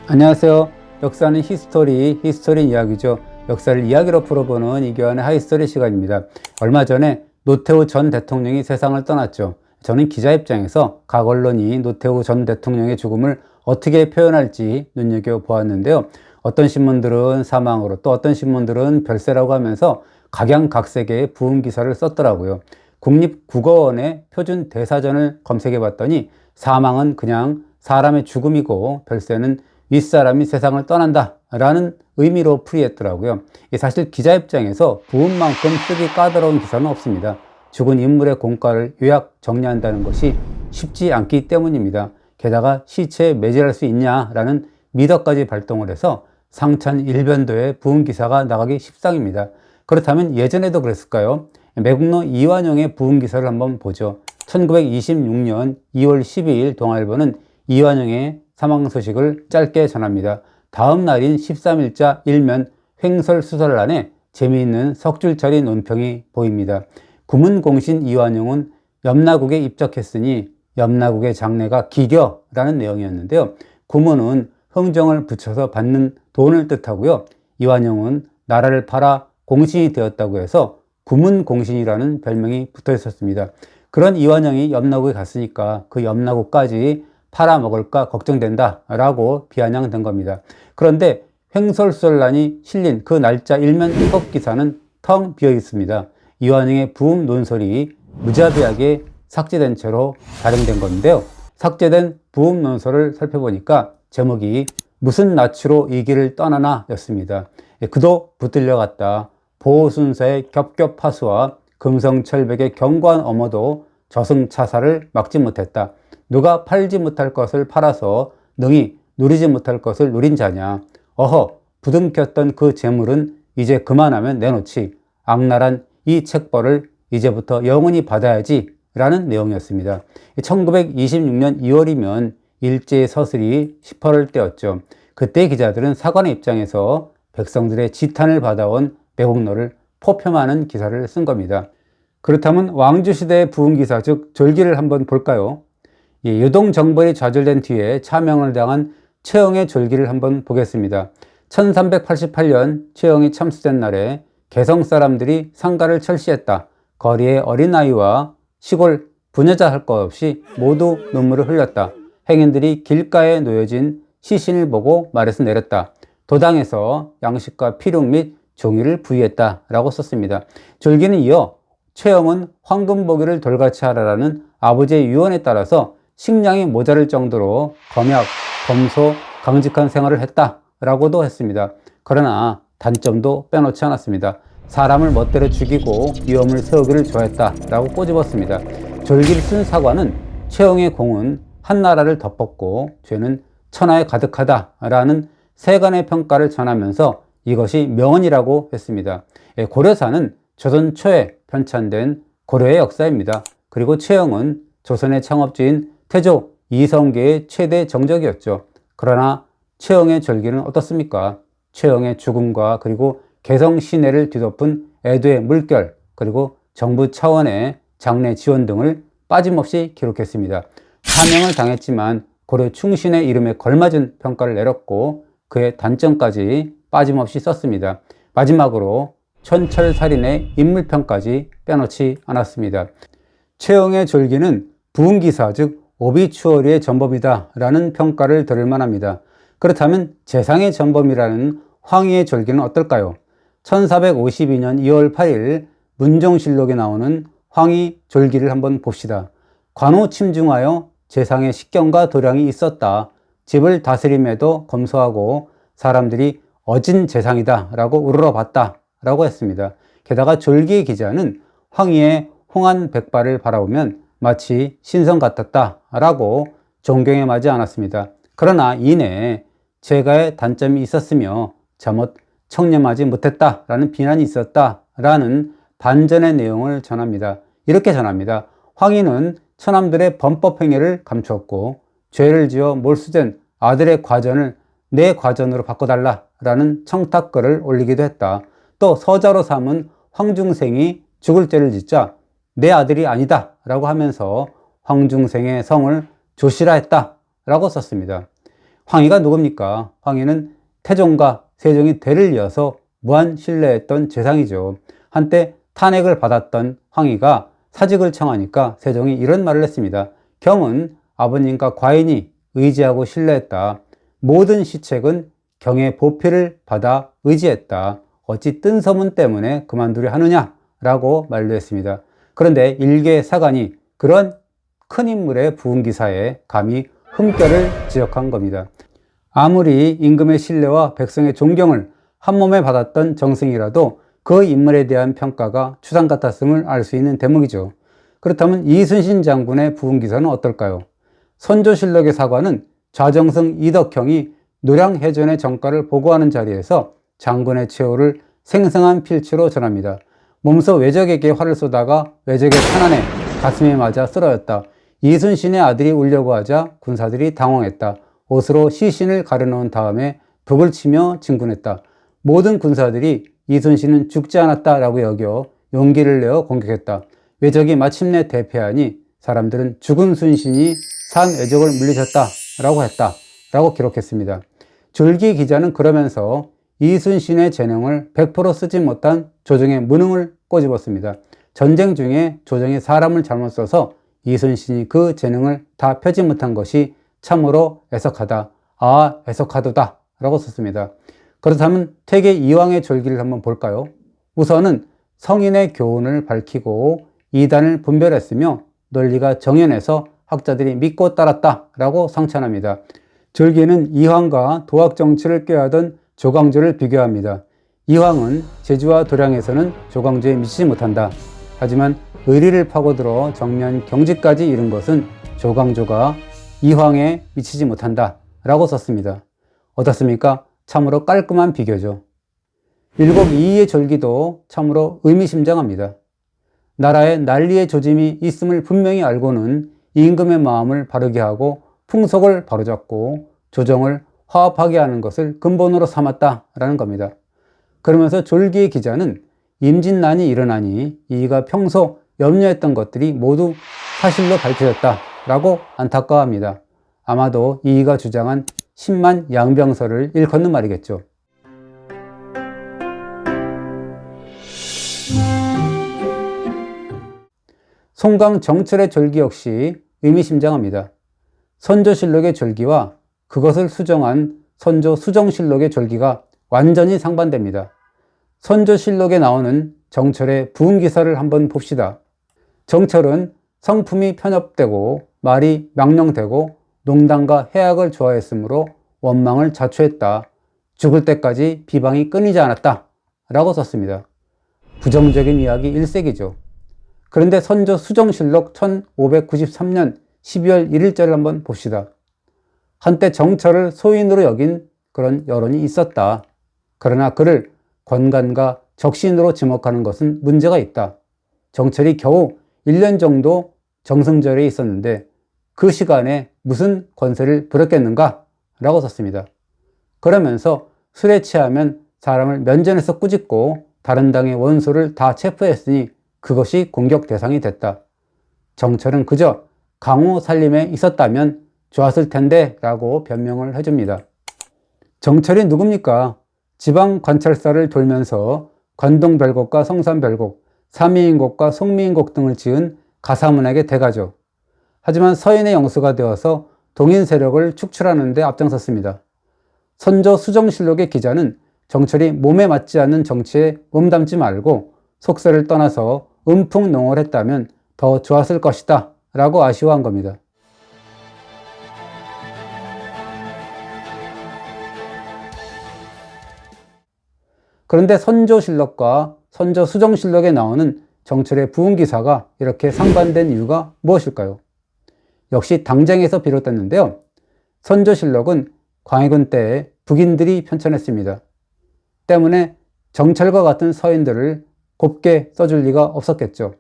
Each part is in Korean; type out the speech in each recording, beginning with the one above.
안녕하세요. 역사는 히스토리 이야기죠. 역사를 이야기로 풀어보는 이교환의 하이스토리 시간입니다. 얼마 전에 노태우 전 대통령이 세상을 떠났죠. 저는 기자 입장에서 각 언론이 노태우 전 대통령의 죽음을 어떻게 표현할지 눈여겨보았는데요. 어떤 신문들은 사망으로, 또 어떤 신문들은 별세라고 하면서 각양각색의 부흥 기사를 썼더라고요. 국립국어원의 표준 대사전을 검색해봤더니 사망은 그냥 사람의 죽음이고 별세는 윗사람이 세상을 떠난다 라는 의미로 풀이했더라고요. 사실 기자 입장에서 부음만큼 쓰기 까다로운 기사는 없습니다. 죽은 인물의 공과를 요약 정리한다는 것이 쉽지 않기 때문입니다. 게다가 시체에 매질할 수 있냐라는 미덕까지 발동을 해서 상천 일변도에 부음 기사가 나가기 십상입니다. 그렇다면 예전에도 그랬을까요? 매국노 이완용의 부음 기사를 한번 보죠. 1926년 2월 12일 동아일보는 이완용의 사망 소식을 짧게 전합니다. 다음 날인 13일자 일면 횡설수설란에 재미있는 석줄짜리 논평이 보입니다. 구문공신 이완용은 염라국에 입적했으니 염라국의 장래가 기겨라는 내용이었는데요. 구문은 흥정을 붙여서 받는 돈을 뜻하고요. 이완용은 나라를 팔아 공신이 되었다고 해서 구문공신이라는 별명이 붙어 있었습니다. 그런 이완용이 염라국에 갔으니까 그 염라국까지 팔아먹을까 걱정된다 라고 비아냥된 겁니다. 그런데 횡설수설란이 실린 그 날짜 일면 톱 기사는 텅 비어 있습니다. 이완용의 부음 논설이 무자비하게 삭제된 채로 발행된 건데요. 삭제된 부음 논설을 살펴보니까 제목이 무슨 낯으로 이 길을 떠나나 였습니다. 그도 붙들려 갔다. 보호순서의 겹겹하수와 금성철벽의 견고한 엄호도 저승차사를 막지 못했다. 누가 팔지 못할 것을 팔아서 능히 누리지 못할 것을 누린 자냐. 어허, 부둥켰던 그 재물은 이제 그만하면 내놓지. 악랄한 이 책벌을 이제부터 영원히 받아야지 라는 내용이었습니다. 1926년 2월이면 일제의 서슬이 18월 때였죠. 그때 기자들은 사관의 입장에서 백성들의 지탄을 받아온 매국노를 포표하는 기사를 쓴 겁니다. 그렇다면 왕조시대의 부흥기사, 즉 졸기를 한번 볼까요? 요동정벌이 좌절된 뒤에 차명을 당한 최영의 졸기를 한번 보겠습니다. 1388년 최영이 참수된 날에 개성 사람들이 상가를 철시했다. 거리에 어린아이와 시골 부녀자 할 것 없이 모두 눈물을 흘렸다. 행인들이 길가에 놓여진 시신을 보고 말에서 내렸다. 도당에서 양식과 피륙 및 종이를 부의했다 라고 썼습니다. 졸기는 이어 최영은 황금보기를 돌같이 하라라는 아버지의 유언에 따라서 식량이 모자랄 정도로 검약, 검소, 강직한 생활을 했다라고도 했습니다. 그러나 단점도 빼놓지 않았습니다. 사람을 멋대로 죽이고 위험을 세우기를 좋아했다라고 꼬집었습니다. 졸기를 쓴 사관은 최영의 공은 한나라를 덮었고 죄는 천하에 가득하다라는 세간의 평가를 전하면서 이것이 명언이라고 했습니다. 고려사는 조선 초에 편찬된 고려의 역사입니다. 그리고 최영은 조선의 창업주인 태조 이성계의 최대 정적이었죠. 그러나 최영의 절기는 어떻습니까? 최영의 죽음과 그리고 개성 시내를 뒤덮은 애도의 물결, 그리고 정부 차원의 장례 지원 등을 빠짐없이 기록했습니다. 사명을 당했지만 고려 충신의 이름에 걸맞은 평가를 내렸고 그의 단점까지 빠짐없이 썼습니다. 마지막으로 천철살인의 인물평까지 빼놓지 않았습니다. 최영의 졸기는 부흥기사, 즉 오비추어리의 전범이다 라는 평가를 들을 만합니다. 그렇다면 재상의 전범이라는 황희의 졸기는 어떨까요? 1452년 2월 8일 문종실록에 나오는 황희 졸기를 한번 봅시다. 관우 침중하여 재상의 식견과 도량이 있었다. 집을 다스림에도 검소하고 사람들이 어진 재상이다 라고 우러러봤다 라고 했습니다. 게다가 졸기의 기자는 황희의 홍한 백발을 바라보면 마치 신성 같았다 라고 존경에 마지 않았습니다. 그러나 이내에 재가의 단점이 있었으며 잘못 청렴하지 못했다 라는 비난이 있었다 라는 반전의 내용을 전합니다. 이렇게 전합니다. 황희는 처남들의 범법행위를 감추었고 죄를 지어 몰수된 아들의 과전을 내 과전으로 바꿔달라 라는 청탁글을 올리기도 했다. 또 서자로 삼은 황중생이 죽을 죄를 짓자 내 아들이 아니다 라고 하면서 황중생의 성을 조시라 했다 라고 썼습니다. 황희가 누굽니까? 황희는 태종과 세종이 대를 이어서 무한 신뢰했던 재상이죠. 한때 탄핵을 받았던 황희가 사직을 청하니까 세종이 이런 말을 했습니다. 경은 아버님과 과인이 의지하고 신뢰했다. 모든 시책은 경의 보필을 받아 의지했다. 어찌 뜬 소문 때문에 그만두려 하느냐? 라고 만류했습니다. 그런데 일개 사관이 그런 큰 인물의 부흥기사에 감히 흠결을 지적한 겁니다. 아무리 임금의 신뢰와 백성의 존경을 한몸에 받았던 정승이라도 그 인물에 대한 평가가 추상 같았음을 알 수 있는 대목이죠. 그렇다면 이순신 장군의 부흥기사는 어떨까요? 선조실록의 사관은 좌정승 이덕형이 노량해전의 정가를 보고하는 자리에서 장군의 최후를 생생한 필치로 전합니다. 몸소 외적에게 활을 쏘다가 외적의 탄환에 가슴에 맞아 쓰러졌다. 이순신의 아들이 울려고 하자 군사들이 당황했다. 옷으로 시신을 가려놓은 다음에 북을 치며 진군했다. 모든 군사들이 이순신은 죽지 않았다라고 여겨 용기를 내어 공격했다. 외적이 마침내 대패하니 사람들은 죽은 순신이 산 외적을 물리쳤다라고 했다. 라고 기록했습니다. 졸기 기자는 그러면서 이순신의 재능을 100% 쓰지 못한 조정의 무능을 꼬집었습니다. 전쟁 중에 조정이 사람을 잘못 써서 이순신이 그 재능을 다 펴지 못한 것이 참으로 애석하다. 애석하도다. 라고 썼습니다. 그렇다면 퇴계 이황의 졸기를 한번 볼까요? 우선은 성인의 교훈을 밝히고 이단을 분별했으며 논리가 정연해서 학자들이 믿고 따랐다. 라고 성찬합니다. 졸기는 이황과 도학 정치를 꾀하던 조광조를 비교합니다. 이황은 제주와 도량에서는 조광조에 미치지 못한다. 하지만 의리를 파고들어 정면 경지까지 이룬 것은 조광조가 이황에 미치지 못한다. 라고 썼습니다. 어떻습니까? 참으로 깔끔한 비교죠. 일곱 이의의 졸기도 참으로 의미심장합니다. 나라에 난리의 조짐이 있음을 분명히 알고는 임금의 마음을 바르게 하고 풍속을 바로잡고 조정을 화합하게 하는 것을 근본으로 삼았다라는 겁니다. 그러면서 졸기의 기자는 임진난이 일어나니 이가 평소 염려했던 것들이 모두 사실로 밝혀졌다라고 안타까워합니다. 아마도 이가 주장한 10만 양병설을 일컫는 말이겠죠. 송강 정철의 졸기 역시 의미심장합니다. 선조실록의 졸기와 그것을 수정한 선조 수정실록의 졸기가 완전히 상반됩니다. 선조실록에 나오는 정철의 부흥기사를 한번 봅시다. 정철은 성품이 편협되고 말이 명령되고 농담과 해악을 좋아했으므로 원망을 자초했다. 죽을 때까지 비방이 끊이지 않았다. 라고 썼습니다. 부정적인 이야기 일색이죠. 그런데 선조 수정실록 1593년 12월 1일자를 한번 봅시다. 한때 정철을 소인으로 여긴 그런 여론이 있었다. 그러나 그를 권간과 적신으로 지목하는 것은 문제가 있다. 정철이 겨우 1년 정도 정승절에 있었는데 그 시간에 무슨 권세를 부렸겠는가? 라고 썼습니다. 그러면서 술에 취하면 사람을 면전에서 꾸짖고 다른 당의 원수를 다 체포했으니 그것이 공격 대상이 됐다. 정철은 그저 강호 살림에 있었다면 좋았을 텐데 라고 변명을 해줍니다. 정철이 누굽니까? 지방관찰사를 돌면서 관동별곡과 성산별곡, 삼미인곡과 송미인곡 등을 지은 가사문학의 대가죠. 하지만 서인의 영수가 되어서 동인 세력을 축출하는 데 앞장섰습니다. 선조 수정실록의 기자는 정철이 몸에 맞지 않는 정치에 몸담지 말고 속세를 떠나서 음풍농을 했다면 더 좋았을 것이다 라고 아쉬워한 겁니다. 그런데 선조실록과 선조수정실록에 나오는 정철의 부흥기사가 이렇게 상반된 이유가 무엇일까요? 역시 당쟁에서 비롯됐는데요. 선조실록은 광해군 때에 북인들이 편찬했습니다. 때문에 정철과 같은 서인들을 곱게 써줄 리가 없었겠죠.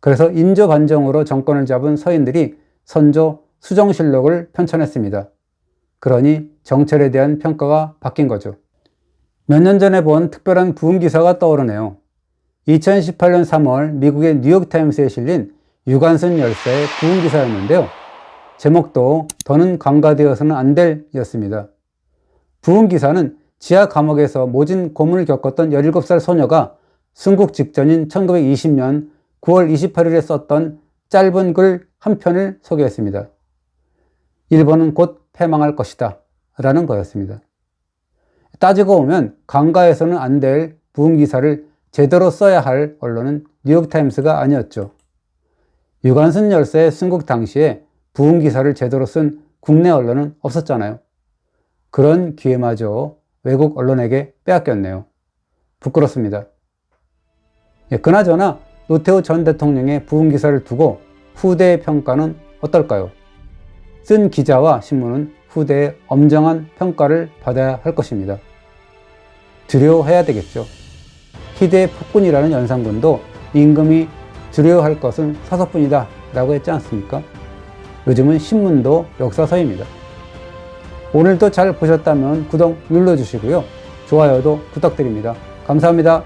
그래서 인조반정으로 정권을 잡은 서인들이 선조 수정실록을 편찬했습니다. 그러니 정철에 대한 평가가 바뀐 거죠. 몇 년 전에 본 특별한 부흥기사가 떠오르네요. 2018년 3월 미국의 뉴욕타임스에 실린 유관순 열사의 부흥기사였는데요. 제목도 더는 강가되어서는 안 될 이었습니다. 부흥 기사는 지하 감옥에서 모진 고문을 겪었던 17살 소녀가 순국 직전인 1920년 9월 28일에 썼던 짧은 글 한 편을 소개했습니다. 일본은 곧 패망할 것이다 라는 거였습니다. 따지고 보면 강가에서는 안 될 부흥 기사를 제대로 써야 할 언론은 뉴욕타임스가 아니었죠. 유관순 열사의 순국 당시에 부흥 기사를 제대로 쓴 국내 언론은 없었잖아요. 그런 기회마저 외국 언론에게 빼앗겼네요. 부끄럽습니다. 그나저나 노태우 전 대통령의 부흥 기사를 두고 후대의 평가는 어떨까요? 쓴 기자와 신문은 후대의 엄정한 평가를 받아야 할 것입니다. 두려워해야 되겠죠. 희대의 폭군이라는 연산군도 임금이 두려워할 것은 사서뿐이다 라고 했지 않습니까? 요즘은 신문도 역사서입니다. 오늘도 잘 보셨다면 구독 눌러주시고요. 좋아요도 부탁드립니다. 감사합니다.